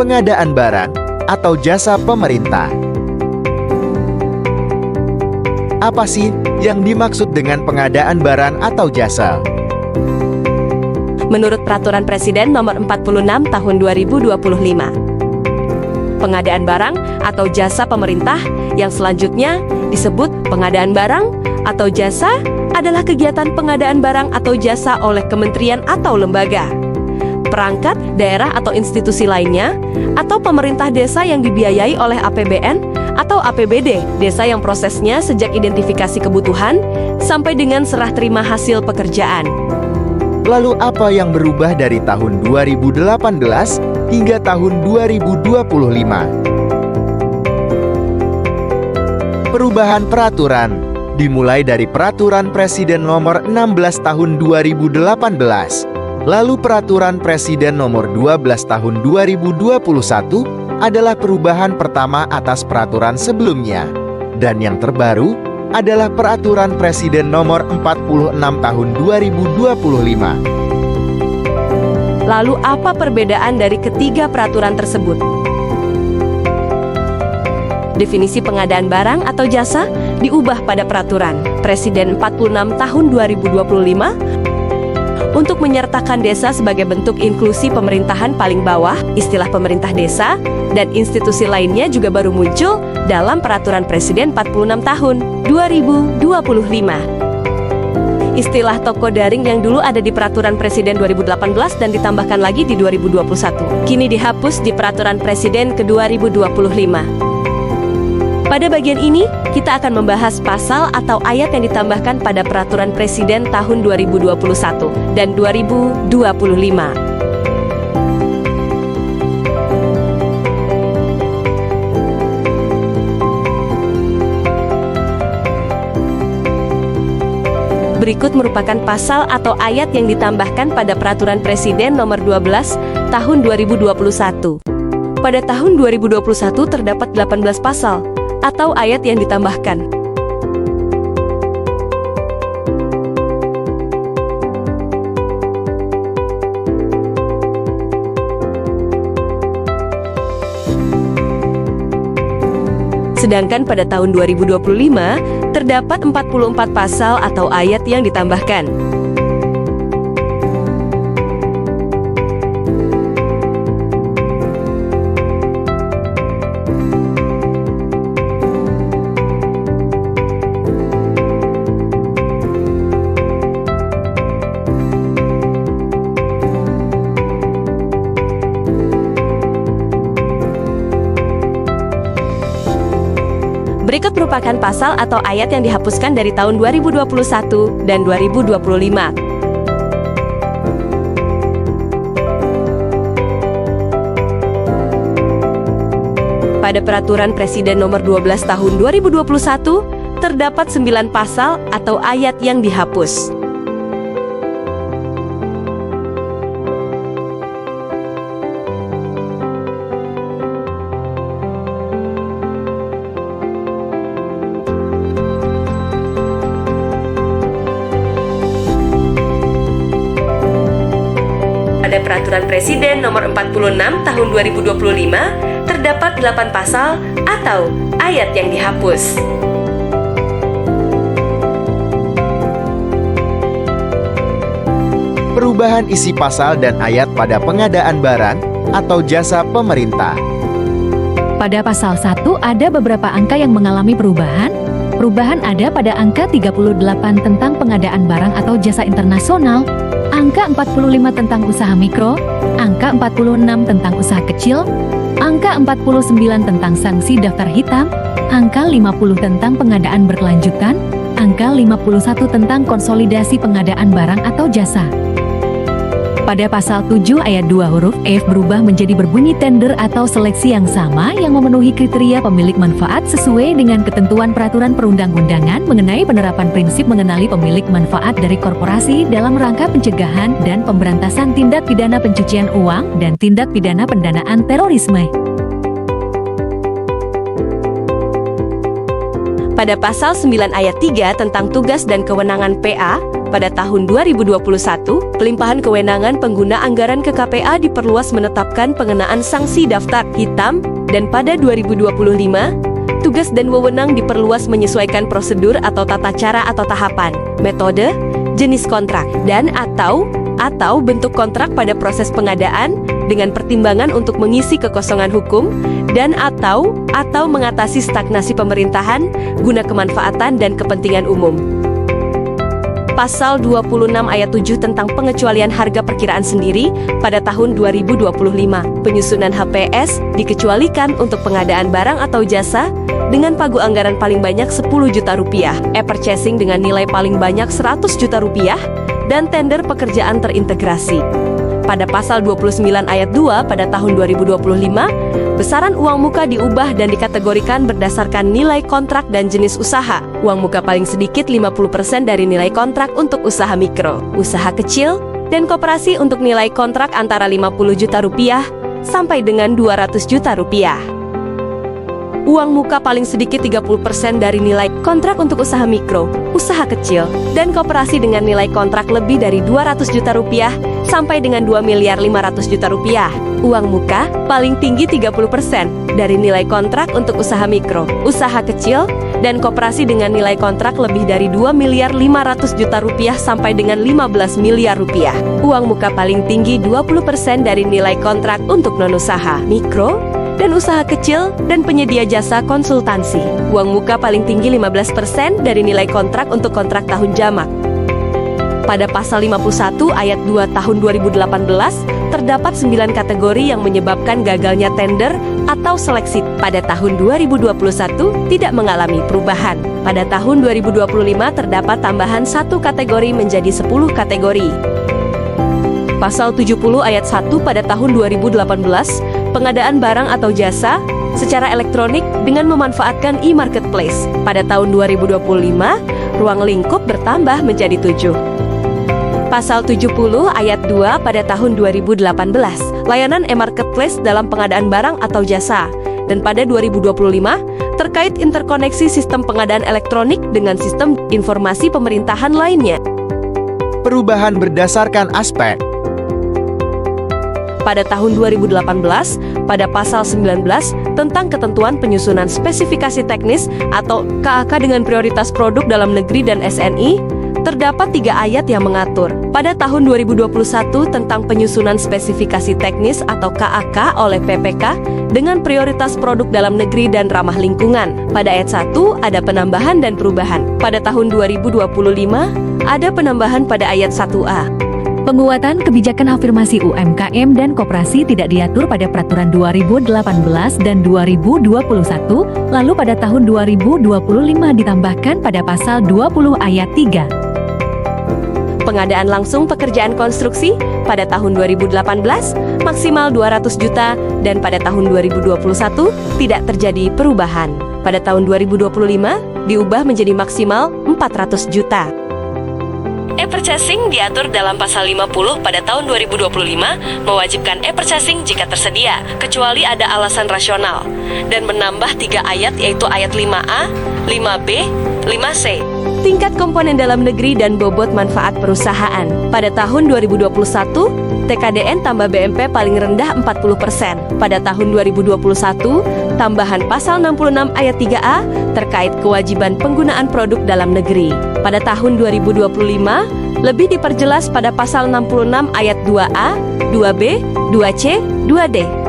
pengadaan barang atau jasa pemerintah. Apa sih yang dimaksud dengan pengadaan barang atau jasa? Menurut Peraturan Presiden Nomor 46 Tahun 2025, pengadaan barang atau jasa pemerintah yang selanjutnya disebut pengadaan barang atau jasa adalah kegiatan pengadaan barang atau jasa oleh kementerian atau lembaga, perangkat daerah atau institusi lainnya, atau pemerintah desa yang dibiayai oleh APBN atau APBD desa yang prosesnya sejak identifikasi kebutuhan sampai dengan serah terima hasil pekerjaan. Lalu apa yang berubah dari tahun 2018 hingga tahun 2025? Perubahan peraturan dimulai dari Peraturan Presiden Nomor 16 Tahun 2018. Lalu Peraturan Presiden Nomor 12 Tahun 2021 adalah perubahan pertama atas peraturan sebelumnya. Dan yang terbaru adalah Peraturan Presiden Nomor 46 Tahun 2025. Lalu apa perbedaan dari ketiga peraturan tersebut? Definisi pengadaan barang atau jasa diubah pada Peraturan Presiden 46 Tahun 2025 untuk menyertakan desa sebagai bentuk inklusi pemerintahan paling bawah. Istilah pemerintah desa dan institusi lainnya juga baru muncul dalam Peraturan Presiden 46 Tahun 2025. Istilah toko daring yang dulu ada di Peraturan Presiden 2018 dan ditambahkan lagi di 2021, kini dihapus di Peraturan Presiden ke-2025. Pada bagian ini, kita akan membahas pasal atau ayat yang ditambahkan pada Peraturan Presiden tahun 2021 dan 2025. Berikut merupakan pasal atau ayat yang ditambahkan pada Peraturan Presiden Nomor 12 Tahun 2021. Pada tahun 2021 terdapat 18 pasal atau ayat yang ditambahkan. Sedangkan pada tahun 2025 terdapat 44 pasal atau ayat yang ditambahkan. Berikut merupakan pasal atau ayat yang dihapuskan dari tahun 2021 dan 2025. Pada Peraturan Presiden Nomor 12 Tahun 2021, terdapat 9 pasal atau ayat yang dihapus. Pada Peraturan Presiden Nomor 46 Tahun 2025 terdapat 8 pasal atau ayat yang dihapus. Perubahan isi pasal dan ayat pada pengadaan barang atau jasa pemerintah. Pada pasal 1 ada beberapa angka yang mengalami perubahan. Perubahan ada pada angka 38 tentang pengadaan barang atau jasa internasional, angka 45 tentang usaha mikro, angka 46 tentang usaha kecil, angka 49 tentang sanksi daftar hitam, angka 50 tentang pengadaan berkelanjutan, angka 51 tentang konsolidasi pengadaan barang atau jasa. Pada pasal 7 ayat 2 huruf F berubah menjadi berbunyi tender atau seleksi yang sama yang memenuhi kriteria pemilik manfaat sesuai dengan ketentuan peraturan perundang-undangan mengenai penerapan prinsip mengenali pemilik manfaat dari korporasi dalam rangka pencegahan dan pemberantasan tindak pidana pencucian uang dan tindak pidana pendanaan terorisme. Pada pasal 9 ayat 3 tentang tugas dan kewenangan PA, Pada tahun 2021, pelimpahan kewenangan pengguna anggaran ke KPA diperluas menetapkan pengenaan sanksi daftar hitam, dan pada 2025, tugas dan wewenang diperluas menyesuaikan prosedur atau tata cara atau tahapan, metode, jenis kontrak, dan atau bentuk kontrak pada proses pengadaan dengan pertimbangan untuk mengisi kekosongan hukum dan atau mengatasi stagnasi pemerintahan guna kemanfaatan dan kepentingan umum. Pasal 26 ayat 7 tentang pengecualian harga perkiraan sendiri pada tahun 2025. Penyusunan HPS dikecualikan untuk pengadaan barang atau jasa dengan pagu anggaran paling banyak 10 juta rupiah, e-purchasing dengan nilai paling banyak 100 juta rupiah, dan tender pekerjaan terintegrasi. Pada pasal 29 ayat 2 pada tahun 2025, besaran uang muka diubah dan dikategorikan berdasarkan nilai kontrak dan jenis usaha. Uang muka paling sedikit 50% dari nilai kontrak untuk usaha mikro, usaha kecil, dan koperasi untuk nilai kontrak antara 50 juta rupiah sampai dengan 200 juta rupiah. Uang muka paling sedikit 30% dari nilai kontrak untuk usaha mikro, usaha kecil, dan koperasi dengan nilai kontrak lebih dari 200 juta rupiah sampai dengan 2.500.000.000 rupiah. Uang muka paling tinggi 30% dari nilai kontrak untuk usaha mikro, usaha kecil, dan koperasi dengan nilai kontrak lebih dari 2.500.000.000 rupiah sampai dengan 15 miliar rupiah. Uang muka paling tinggi 20% dari nilai kontrak untuk non-usaha, mikro, dan usaha kecil dan penyedia jasa konsultansi. Uang muka paling tinggi 15% dari nilai kontrak untuk kontrak tahun jamak. Pada pasal 51 ayat 2 tahun 2018, terdapat 9 kategori yang menyebabkan gagalnya tender atau seleksi. Pada tahun 2021 tidak mengalami perubahan. Pada tahun 2025 terdapat tambahan 1 kategori menjadi 10 kategori. Pasal 70 ayat 1 pada tahun 2018, pengadaan barang atau jasa secara elektronik dengan memanfaatkan e-marketplace. Pada tahun 2025, ruang lingkup bertambah menjadi 7. Pasal 70 ayat 2 pada tahun 2018, layanan e-marketplace dalam pengadaan barang atau jasa. Dan pada 2025, terkait interkoneksi sistem pengadaan elektronik dengan sistem informasi pemerintahan lainnya. Perubahan berdasarkan aspek. Pada tahun 2018, pada pasal 19 tentang ketentuan penyusunan spesifikasi teknis atau KAK dengan prioritas produk dalam negeri dan SNI, terdapat 3 ayat yang mengatur. Pada tahun 2021 tentang penyusunan spesifikasi teknis atau KAK oleh PPK dengan prioritas produk dalam negeri dan ramah lingkungan. Pada ayat 1 ada penambahan dan perubahan. Pada tahun 2025 ada penambahan pada ayat 1A. Penguatan kebijakan afirmasi UMKM dan koperasi tidak diatur pada Peraturan 2018 dan 2021, lalu pada tahun 2025 ditambahkan pada Pasal 20 ayat 3. Pengadaan langsung pekerjaan konstruksi pada tahun 2018 maksimal 200 juta dan pada tahun 2021 tidak terjadi perubahan. Pada tahun 2025 diubah menjadi maksimal 400 juta. E-purchasing diatur dalam pasal 50 pada tahun 2025 mewajibkan e-purchasing jika tersedia, kecuali ada alasan rasional, dan menambah 3 ayat yaitu ayat 5A, 5B, 5C. Tingkat komponen dalam negeri dan bobot manfaat perusahaan. Pada tahun 2021, TKDN tambah BMP paling rendah 40%. Pada tahun 2021, tambahan pasal 66 ayat 3A terkait kewajiban penggunaan produk dalam negeri. Pada tahun 2025, lebih diperjelas pada pasal 66 ayat 2A, 2B, 2C, 2D.